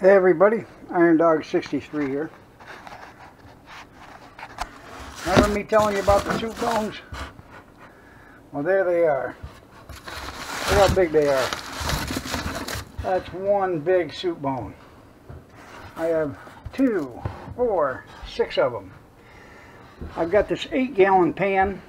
Hey everybody, Iron Dog 63 here. Remember me telling you about the soup bones? Well, there they are. Look how big they are. That's one big soup bone. I have 2, 4, 6 of them. I've got this 8-gallon pan.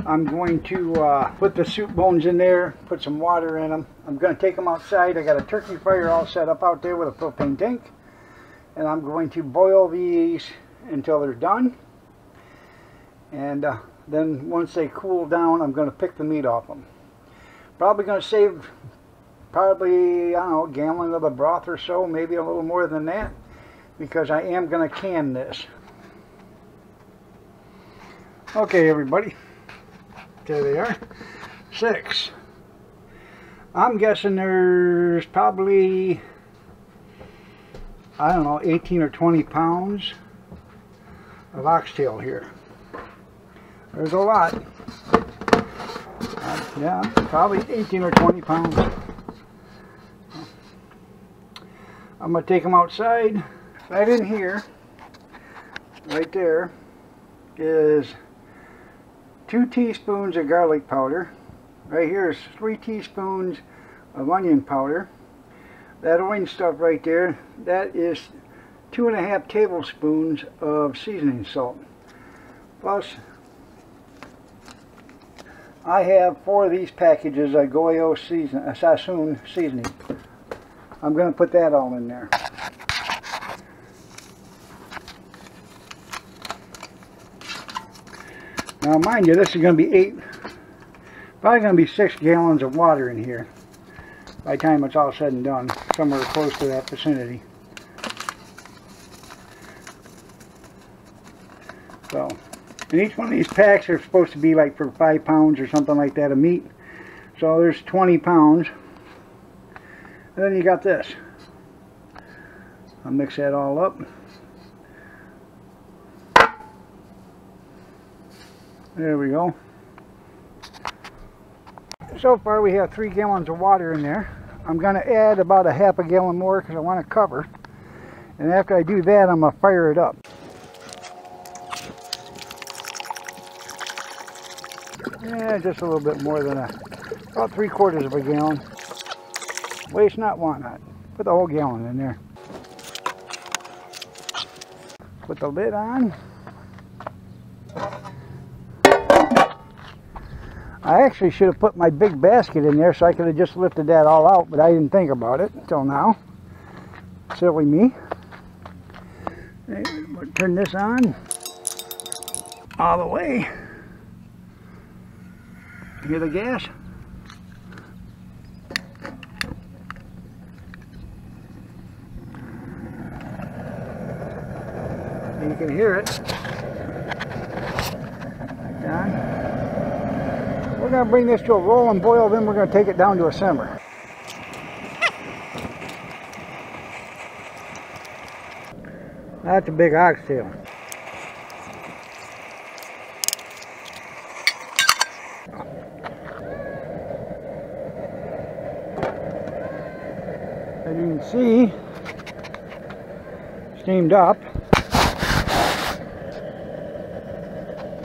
I'm going to put the soup bones in there, put some water in them. I'm going to take them outside. I got a turkey fryer all set up out there with a propane tank. And I'm going to boil these until they're done. And then once they cool down, I'm going to pick the meat off them. Probably going to save I don't know, a gallon of the broth or so, maybe a little more than that, because I am going to can this. Okay, everybody. There they are. 6. I'm guessing there's probably, I don't know, 18 or 20 pounds of oxtail here. There's a lot. Yeah, probably 18 or 20 pounds. I'm going to take them outside. Right in here, right there, is 2 teaspoons of garlic powder. Right here is 3 teaspoons of onion powder. That orange stuff right there, that is 2.5 tablespoons of seasoning salt. Plus, I have 4 of these packages of Goyo Sassoon seasoning. I'm going to put that all in there. Now mind you, this is going to be probably going to be 6 gallons of water in here by the time it's all said and done, somewhere close to that vicinity. So, and each one of these packs are supposed to be like for 5 pounds or something like that of meat. So there's 20 pounds. And then you got this. I'll mix that all up. There we go. So far we have 3 gallons of water in there. I'm going to add about a half a gallon more because I want to cover. And after I do that, I'm going to fire it up. Yeah, just a little bit more than about 3/4 of a gallon. Waste not, want not. Put the whole gallon in there. Put the lid on. I actually should have put my big basket in there so I could have just lifted that all out, but I didn't think about it until now. Silly me. We'll turn this on all the way. Hear the gas? You can hear it. Done. We're going to bring this to a rolling boil, then we're going to take it down to a simmer. That's a big oxtail. As you can see, steamed up.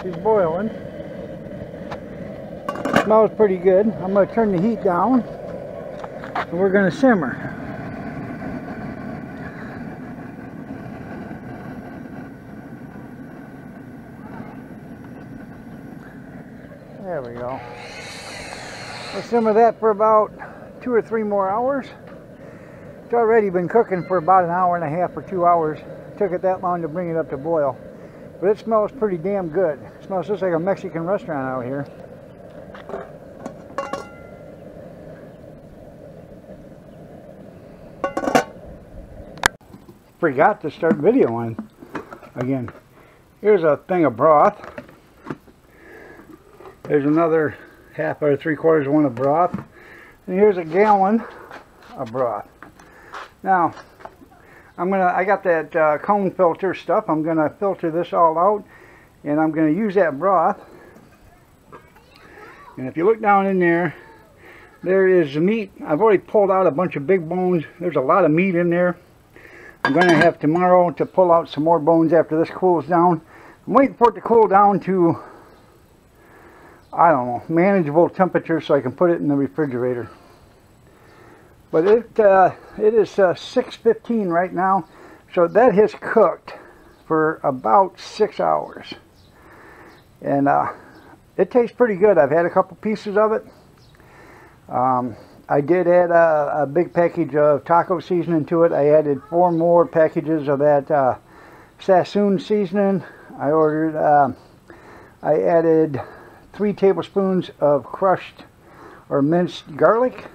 She's boiling. Smells pretty good. I'm going to turn the heat down and we're going to simmer. There we go. We'll simmer that for about 2 or 3 more hours. It's already been cooking for about 1.5 hours or 2 hours. It took it that long to bring it up to boil. But it smells pretty damn good. It smells just like a Mexican restaurant out here. Forgot to start videoing again. Here's a thing of broth. There's another 1/2 or 3/4 one of broth. And here's a gallon of broth. Now, I got that cone filter stuff. I'm going to filter this all out, and I'm going to use that broth. And if you look down in there, There is the meat. I've already pulled out a bunch of big bones. There's a lot of meat in there. I'm going to have tomorrow to pull out some more bones after this cools down. I'm waiting for it to cool down to, I don't know, manageable temperature so I can put it in the refrigerator. But it is 6:15 right now, so that has cooked for about 6 hours. And it tastes pretty good. I've had a couple pieces of it. I did add a big package of taco seasoning to it. I added 4 more packages of that Sassoon seasoning. I added 3 tablespoons of crushed or minced garlic.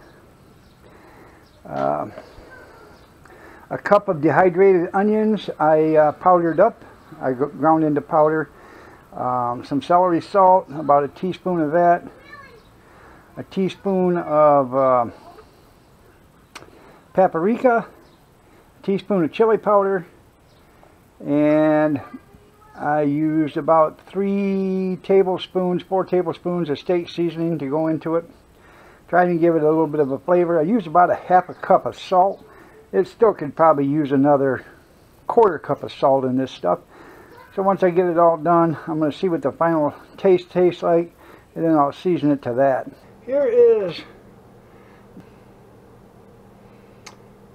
A cup of dehydrated onions I powdered up. I ground into powder. Some celery salt, about a teaspoon of that. A teaspoon of paprika. A teaspoon of chili powder. And I used about 4 tablespoons of steak seasoning to go into it. Trying to give it a little bit of a flavor. I used about a half a cup of salt. It still could probably use another 1/4 cup of salt in this stuff. So once I get it all done, I'm going to see what the final taste tastes like, and then I'll season it to that. Here is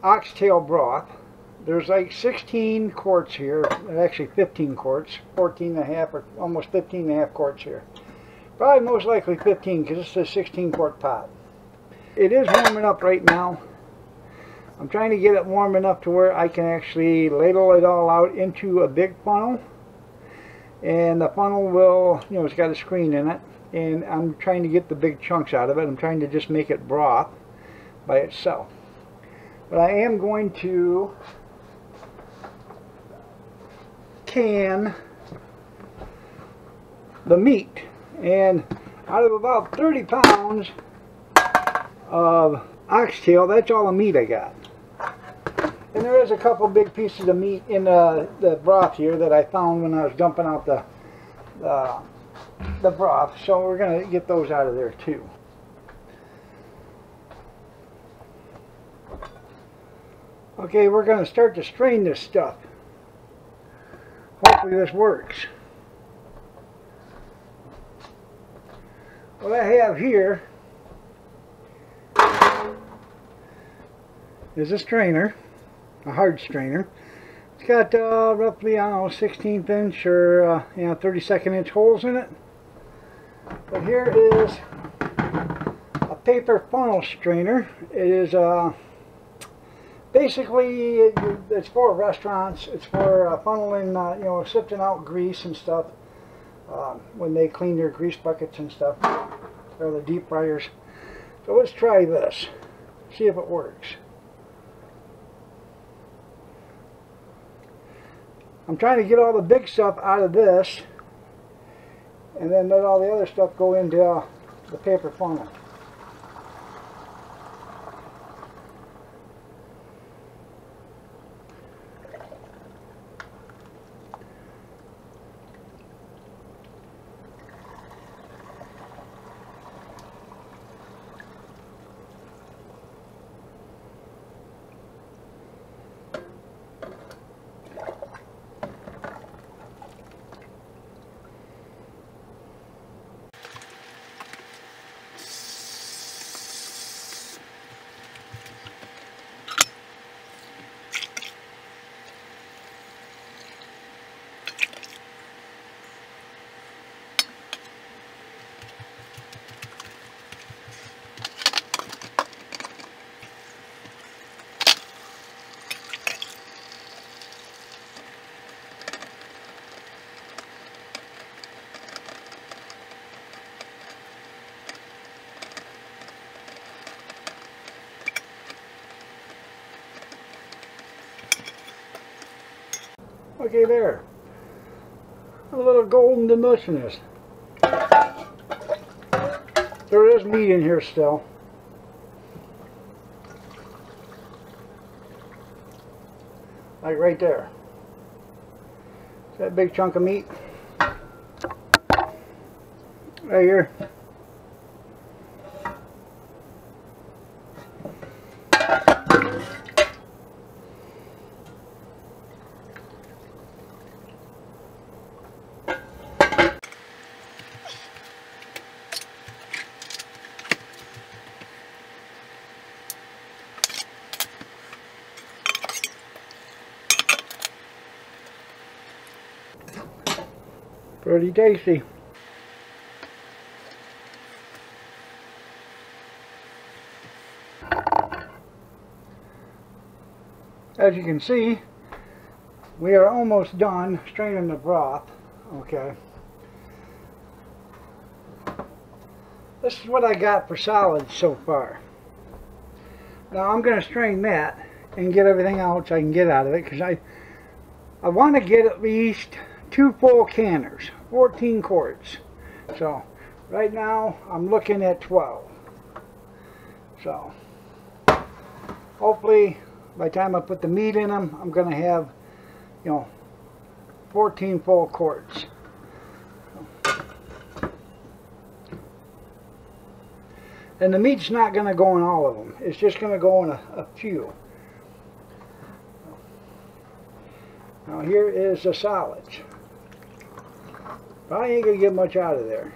oxtail broth. There's like 16 quarts here, actually 15 quarts, 14 and a half or almost 15 and a half quarts here. Probably most likely 15 because it's a 16 quart pot. It is warming up right now. I'm trying to get it warm enough to where I can actually ladle it all out into a big funnel. And the funnel will, you know, it's got a screen in it. And I'm trying to get the big chunks out of it. I'm trying to just make it broth by itself. But I am going to can the meat. And out of about 30 pounds of oxtail, that's all the meat I got. And there is a couple big pieces of meat in the broth here that I found when I was dumping out the broth. So we're going to get those out of there too. Okay, we're going to start to strain this stuff. Hopefully this works. What I have here is a strainer, a hard strainer. It's got roughly, I don't know, 16th inch or 32nd inch holes in it. But here is a paper funnel strainer. It is basically it's for restaurants. It's for funneling, you know, sifting out grease and stuff when they clean their grease buckets and stuff, or the deep fryers. So let's try this. See if it works. I'm trying to get all the big stuff out of this and then let all the other stuff go into the paper funnel. Okay, there. A little golden deliciousness. There is meat in here still. Like right there. That big chunk of meat. Right here. Pretty tasty. As you can see, we are almost done straining the broth. Okay. This is what I got for solids so far. Now I'm going to strain that and get everything else I can get out of it, because I want to get at least 2 full canners, 14 quarts. So right now I'm looking at 12. So hopefully by the time I put the meat in them, I'm going to have, 14 full quarts. And the meat's not going to go in all of them. It's just going to go in a few. Now here is the solids. Probably ain't going to get much out of there.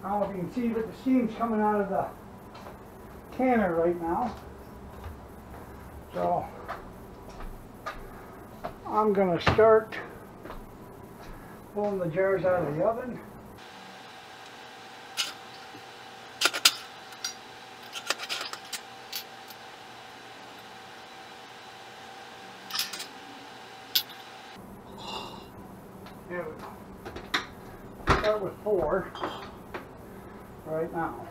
I don't know if you can see, but the steam's coming out of the canner right now. So I'm going to start pulling the jars out of the oven. There we go. Start with 4. Right now.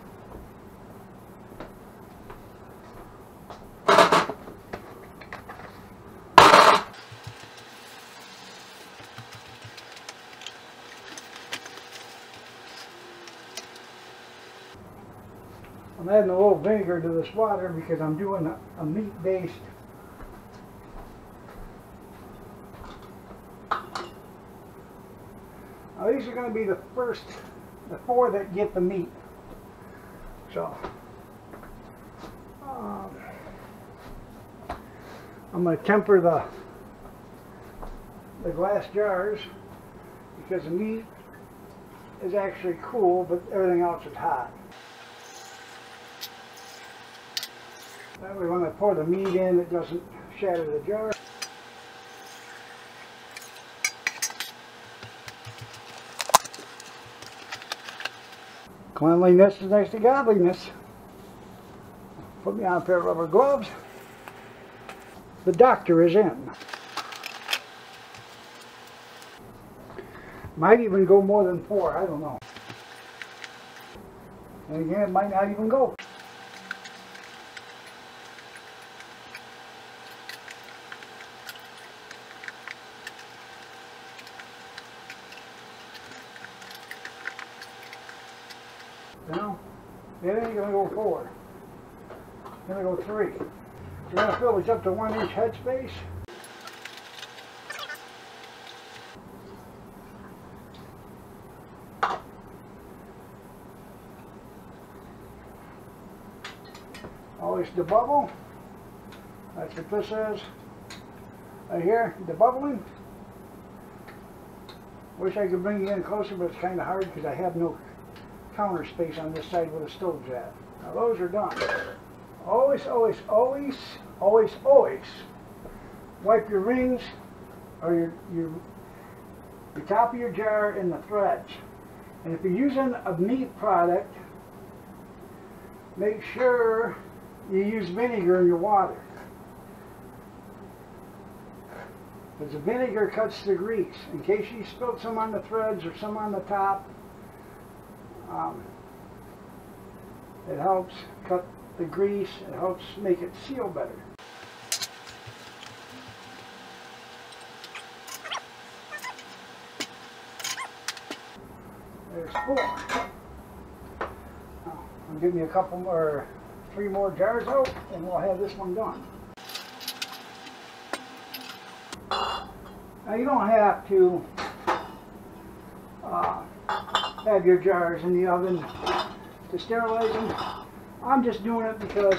I'm adding a little vinegar to this water because I'm doing a meat-based Now these are going to be the 4 that get the meat. So I'm going to temper the glass jars because the meat is actually cool, but everything else is hot. That way when I pour the meat in, it doesn't shatter the jar. Cleanliness is next to godliness. Put me on a pair of rubber gloves. The doctor is in. Might even go more than 4, I don't know. And again, it might not even go. No, it ain't gonna go 4. It's gonna go 3. We're gonna fill this up to 1-inch headspace. Always the bubble. That's what this is. Right here, the bubbling. Wish I could bring you in closer, but it's kind of hard because I have no counter space on this side where the stove's at. Now those are done. Always, always, always, always, always wipe your rings or your top of your jar and the threads. And if you're using a meat product, make sure you use vinegar in your water. Because the vinegar cuts the grease. In case you spilled some on the threads or some on the top, it helps cut the grease, it helps make it seal better. There's 4. Now, I'll give me a couple more, 3 more jars out, and we'll have this one done. Now you don't have to have your jars in the oven to sterilize them. I'm just doing it because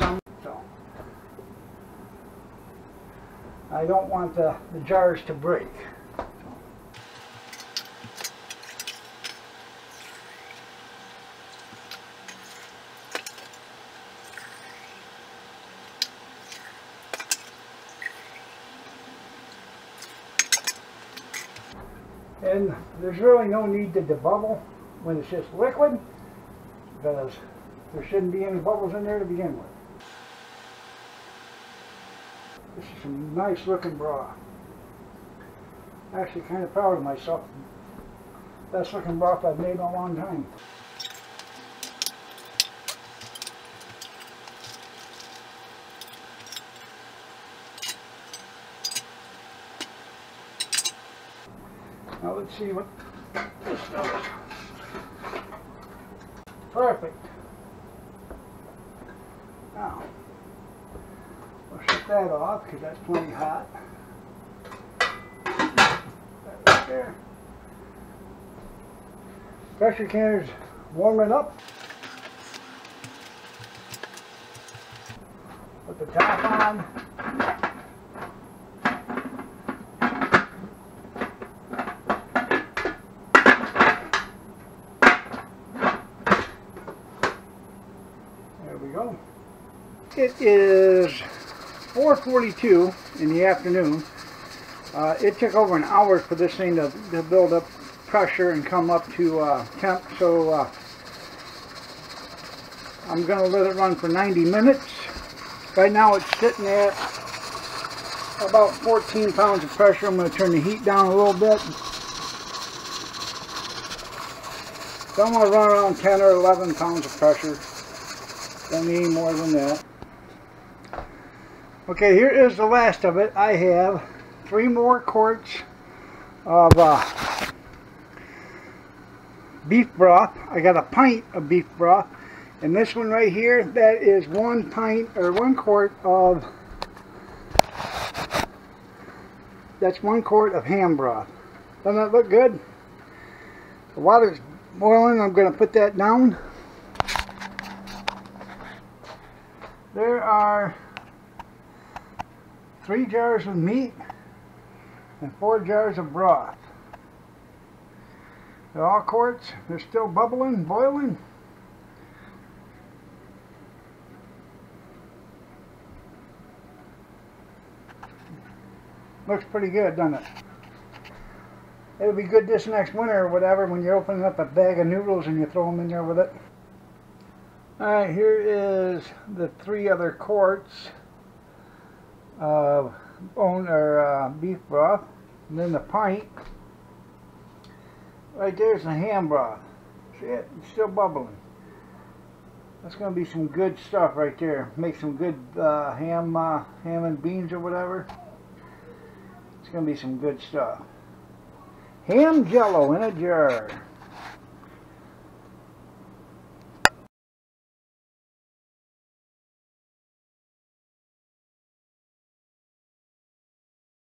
I don't want the jars to break. And there's really no need to debubble when it's just liquid, because there shouldn't be any bubbles in there to begin with. This is some nice looking broth. Actually kind of proud of myself. Best looking broth I've made in a long time. Now let's see what this does. Perfect. Now, we'll shut that off because that's plenty hot. That right there. Pressure canner's warming up. Put the top on. There we go. It is 4:42 in the afternoon. It took over an hour for this thing to build up pressure and come up to temp, so I'm going to let it run for 90 minutes. Right now it's sitting at about 14 pounds of pressure. I'm going to turn the heat down a little bit. So I'm going to run around 10 or 11 pounds of pressure. Don't need any more than that. Okay, here is the last of it. I have 3 more quarts of beef broth. I got a pint of beef broth, and this one right here, that is 1 pint or 1 quart of, that's 1 quart of ham broth. Doesn't that look good? The water's boiling. I'm going to put that down. There are 3 jars of meat and 4 jars of broth. They're all quarts. They're still bubbling, boiling. Looks pretty good, doesn't it? It'll be good this next winter or whatever when you're opening up a bag of noodles and you throw them in there with it. Alright, here is the 3 other quarts of beef broth, and then the pint. Right there's the ham broth. See it? It's still bubbling. That's going to be some good stuff right there. Make some good ham and beans or whatever. It's going to be some good stuff. Ham jello in a jar.